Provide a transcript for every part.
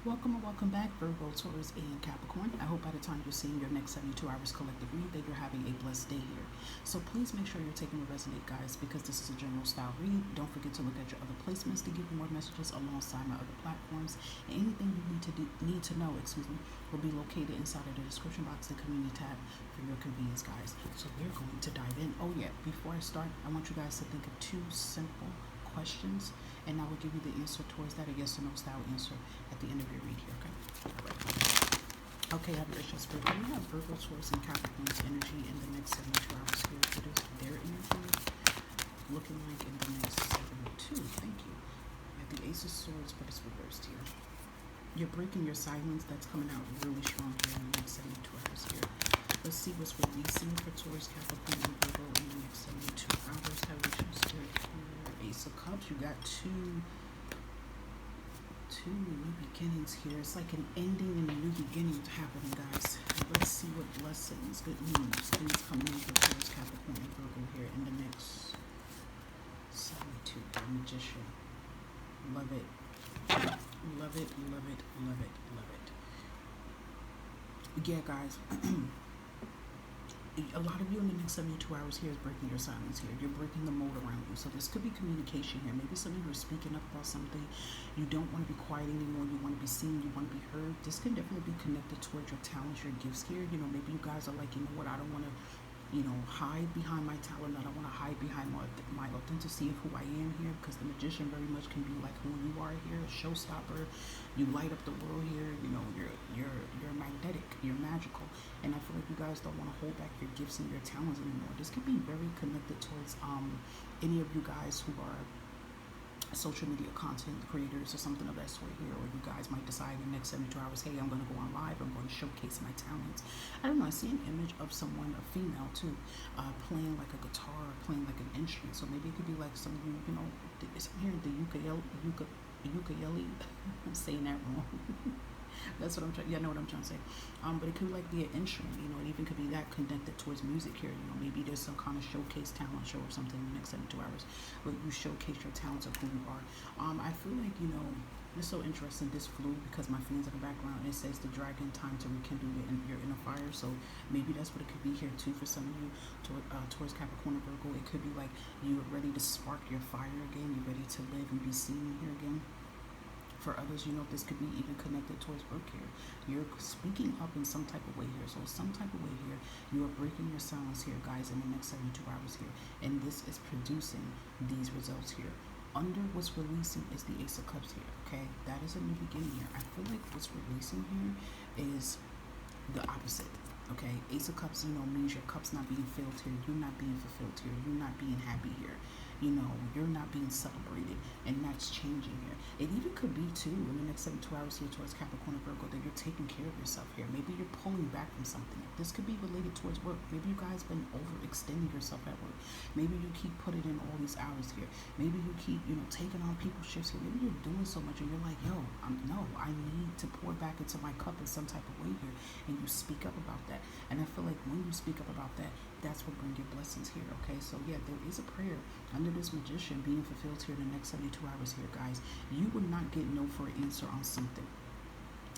Welcome and welcome back, Virgo, Taurus, and Capricorn. I hope by the time you're seeing your next 72 hours collective read that you're having a blessed day here. So please make sure you're taking what resonate, guys, because this is a general style read. Don't forget to look at your other placements to give you more messages alongside my other platforms. And anything you need to know, will be located inside of the description box and community tab for your convenience, guys. So we're going to dive in. Oh yeah, before I start, I want you guys to think of two simple questions, and I will give you the answer towards that, a yes or no style answer at the end of your read here, okay? All right. Okay, I have your issue spirit. We have Virgo, Taurus, and Capricorn's energy in the next 72 hours here. It is their energy looking like in the next 72. Thank you. I have the Ace of Swords, but it's reversed here. You're breaking your silence. That's coming out really strong here in the next 72 hours here. Let's see what's releasing for Taurus, Capricorn, and Virgo in the next 72 hours. Have your issue spirit here. Ace of Cups. You got two new beginnings here. It's like an ending and a new beginning happening, guys. Let's see what blessings, good news, things coming in for Taurus, Capricorn, and Virgo here in the next 72. The Magician. Love it. Love it, love it, love it, love it. Yeah, guys. A lot of you in the next 72 hours here is breaking your silence here. You're breaking the mold around you. So this could be communication here. Maybe some of you are speaking up about something. You don't want to be quiet anymore. You want to be seen. You want to be heard. This can definitely be connected towards your talents, your gifts here. You know, maybe you guys are like, you know what, I don't want to, hide behind my talent. I don't want to hide behind my authenticity of who I am here, because the Magician very much can be like who you are here, a showstopper. You light up the world here. You know, you're magnetic. You're magical. And I feel like you guys don't want to hold back your gifts and your talents anymore. This could be very connected towards any of you guys who are social media content creators or something of that sort here, or you guys might decide in the next 72 hours, hey, I'm going to go on live, I'm going to showcase my talents. I don't know, I see an image of someone, a female too, playing like a guitar, playing like an instrument. So maybe it could be like some, I'm hearing the ukulele. I'm saying that wrong. That's what I'm trying. Yeah, I know what I'm trying to say. But it could like be an instrument. It even could be that connected towards music here. Maybe there's some kind of showcase talent show or something in the next 72 hours, where you showcase your talents of who you are. I feel like it's so interesting. This flew because my fans in the background. It says the dragon time to rekindle your inner fire. So maybe that's what it could be here too for some of you towards Capricorn and Virgo. It could be like you're ready to spark your fire again. You're ready to live and be seen here again. For others, this could be even connected towards work here. You're speaking up in some type of way here. So some type of way here, you are breaking your silence here, guys, in the next 72 hours here. And this is producing these results here. Under what's releasing is the Ace of Cups here, okay? That is a new beginning here. I feel like what's releasing here is the opposite, okay? Ace of Cups, means your cup's not being filled here. You're not being fulfilled here. You're not being happy here. You're not being celebrated, and that's changing here. It even could be too in the next 72 hours here towards Capricorn and Virgo that you're taking care of yourself here. Maybe you're pulling back from something. This could be related towards work. Maybe you guys been overextending yourself at work. Maybe you keep putting in all these hours here. Maybe you keep taking on people's shifts here. Maybe you're doing so much and you're like, I need to pour back into my cup in some type of way here, and you speak up about that. And I feel like when you speak up about that, that's what brings your blessings here, okay? So yeah, there is a prayer under this Magician being fulfilled here in the next 72 hours here, guys. You will not get no for an answer on something.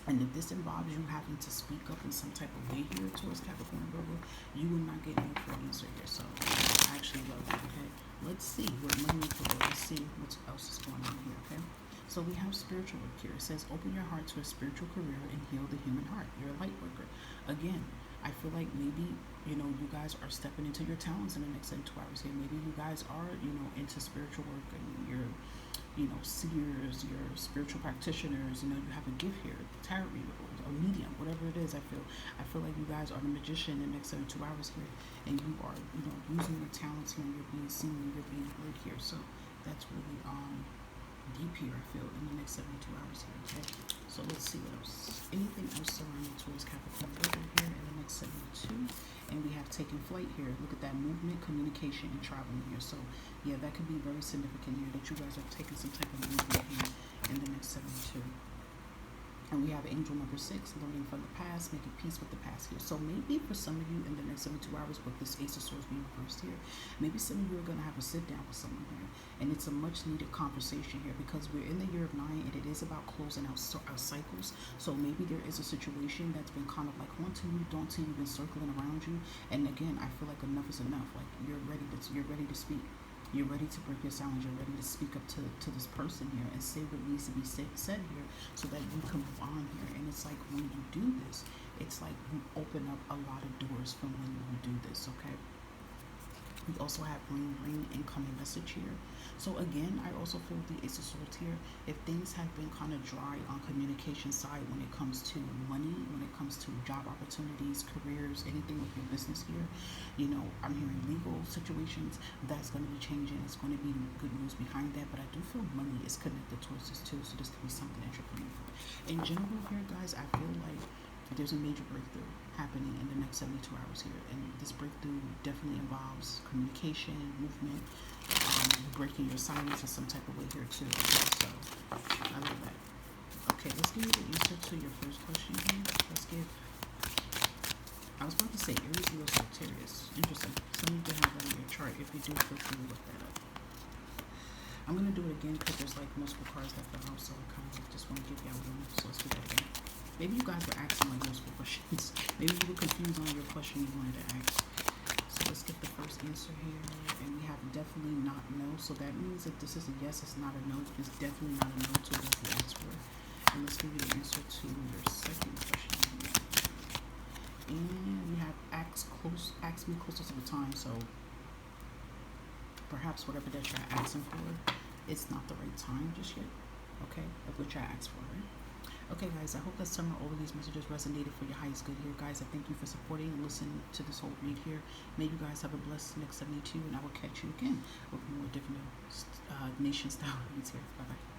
And if this involves you having to speak up in some type of way here towards Capricorn and Virgo, you will not get no for an answer here. So I actually love that, okay? Let's see what money for. Let's see what else is going on here, okay? So we have spiritual work here. It says, open your heart to a spiritual career and heal the human heart. You're a light worker. Again, I feel like maybe, you guys are stepping into your talents in the next 72 hours here. Maybe you guys are, into spiritual work, and you're, seers, you're spiritual practitioners, you have a gift here, tarot reader, a medium, whatever it is. I feel like you guys are the Magician in the next 72 hours here, and you are, using your talents here, and you're being seen, and you're being heard here. So that's really, deep here, I feel, in the next 72 hours here, okay? So let's see what else. Anything else surrounding towards Capricorn Virgo here in the next 72? And we have taken flight here. Look at that movement, communication, and traveling here. So yeah, that could be very significant here, that you guys are taking some type of movement here in the next 72. And we have angel number 6, learning from the past, making peace with the past here. So maybe for some of you in the next 72 hours with this Ace of Swords being reversed here, maybe some of you are going to have a sit down with someone here. And it's a much needed conversation here because we're in the year of 9 and it is about closing out our cycles. So maybe there is a situation that's been kind of like haunting you, daunting you, been circling around you. And again, I feel like enough is enough. Like you're ready to speak. You're ready to break your silence. You're ready to speak up to this person here and say what needs to be said here so that you can move on here. And it's like when you do this, it's like you open up a lot of doors from when you do this, okay? We also have ring incoming message here. So again, I also feel the Ace of Swords here. If things have been kind of dry on communication side when it comes to money, when it comes to job opportunities, careers, anything with your business here, you know, I'm hearing legal situations, that's going to be changing. It's going to be good news behind that, but I do feel money is connected towards this too, so this could be something that you're praying for. In general here, guys, I feel like there's a major breakthrough happening in the next 72 hours here, and this breakthrough definitely involves communication, movement, breaking your silence in some type of way here too. So I love that. Okay, let's give you the answer to your first question here. Let's give, I was about to say Aries, Leo, Sagittarius. Interesting. Some of you can have that in your chart. If you do, feel free to look that up. I'm going to do it again because there's like multiple cards that fell out, so I kind of just want to give y'all one. So let's do that again. Maybe you guys were asking like multiple questions. Maybe you were confused on your question you wanted to ask. So let's get the first answer here. And we have definitely not no. So that means if this is a yes, it's not a no. It's definitely not a no to what you asked for. And let's give you the answer to your second question here. And we have ask me closer to the time. So perhaps whatever that you're asking for, it's not the right time just yet. Okay, of what you asked for, right? Okay, guys, I hope that some or all of these messages resonated for your highest good here. Guys, I thank you for supporting and listening to this whole read here. May you guys have a blessed next 72, and I will catch you again with more different nation-style reads here. Bye-bye.